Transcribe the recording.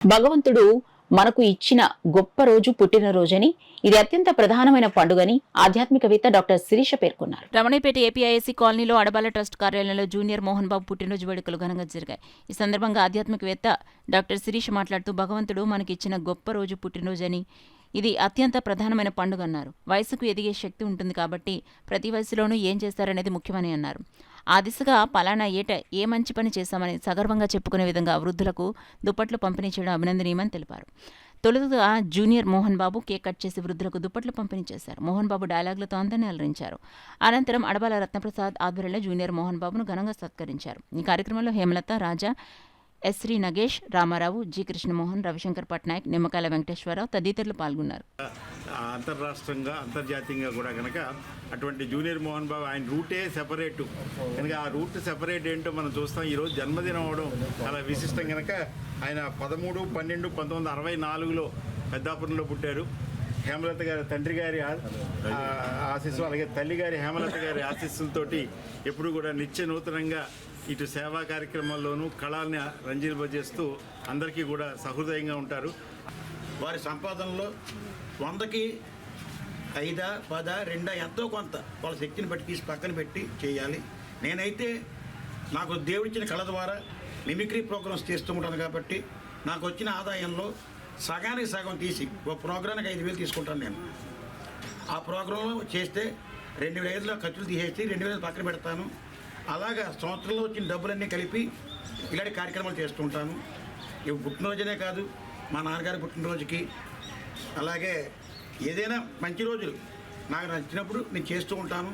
భగవంతుడు మనకు ఇచ్చిన గొప్ప రోజు పుట్టినరోజని, ఇది అత్యంత ప్రధానమైన పండుగని ఆధ్యాత్మికవేత్త డాక్టర్ శిరీష పేర్కొన్నారు. రమణపేట ఏపీఐఎస్సీ కాలనీలో అడబాల ట్రస్ట్ కార్యాలయంలో జూనియర్ మోహన్ బాబు పుట్టినరోజు వేడుకలు ఘనంగా జరిగాయి. ఈ సందర్భంగా ఆధ్యాత్మికవేత్త డాక్టర్ శిరీష మాట్లాడుతూ భగవంతుడు మనకిచ్చిన గొప్ప రోజు పుట్టినరోజని, ఇది అత్యంత ప్రధానమైన పండుగ అన్నారు. వయసుకు ఎదిగే శక్తి ఉంటుంది కాబట్టి ప్రతి వయసులోనూ ఏం చేస్తారనేది ముఖ్యమని అన్నారు. ఆ దిశగా పలానా ఏట ఏ మంచి పని చేశామని సగర్వంగా చెప్పుకునే విధంగా వృద్ధులకు దుప్పట్లు పంపిణీ చేయడం అభినందనీయమని తెలిపారు. తొలుతగా junior Mohan Babu cake cut చేసి వృద్ధులకు దుప్పట్లు పంపిణీ చేశారు. మోహన్ బాబు డైలాగులతో అందరినీ అలరించారు. అనంతరం అడబాల రత్నప్రసాద్ ఆధ్వర్యంలో జూనియర్ మోహన్ బాబును ఘనంగా సత్కరించారు. ఈ కార్యక్రమంలో హేమలత, రాజా, ఎస్శ్రీ నగేష్, రామారావు, జి కృష్ణమోహన్, రవిశంకర్ పట్నాయక్, నిమ్మకాయల వెంకటేశ్వరరావు తదితరులు పాల్గొన్నారు. అంతర్రాష్ట్రంగా అంతర్జాతీయంగా కూడా కనుక అటువంటి జూనియర్ మోహన్ బాబు ఆయన రూటే సెపరేటు కనుక ఆ రూట్ సెపరేట్ ఏంటో మనం చూస్తాం. ఈరోజు జన్మదినం అవడం చాలా విశిష్టం కనుక ఆయన 13/12/1964లో పెద్దాపురంలో పుట్టారు. హేమలత గారి తండ్రి గారి ఆశీస్సులు, అలాగే తల్లి గారి హేమలత గారి ఆశీస్సులతోటి ఎప్పుడు కూడా నిత్య నూతనంగా ఇటు సేవా కార్యక్రమాల్లోనూ కళల్ని రంజింపజేస్తూ అందరికీ కూడా సహృదయంగా ఉంటారు. వారి సంపాదనలో 100కి 5, 10, 2 ఎంతో కొంత వాళ్ళ శక్తిని బట్టి తీసి పక్కన పెట్టి చేయాలి. నేనైతే నాకు దేవుడిచ్చిన కళ ద్వారా మిమిక్రీ ప్రోగ్రామ్స్ చేస్తూ ఉంటాను కాబట్టి నాకు వచ్చిన ఆదాయంలో సగానికి సగం తీసి ఒక ప్రోగ్రామ్కి 5,000 తీసుకుంటాను. నేను ఆ ప్రోగ్రాంలో చేస్తే 2,500 ఖర్చులు తీసేసి 2,000 పక్కన పెడతాను. అలాగా సంవత్సరంలో వచ్చిన డబ్బులన్నీ కలిపి ఇలాంటి కార్యక్రమాలు చేస్తూ ఉంటాను. ఇవి పుట్టినరోజునే కాదు, మా నాన్నగారి పుట్టినరోజుకి, అలాగే ఏదైనా మంచి రోజులు నాకు నచ్చినప్పుడు నేను చేస్తూ ఉంటాను.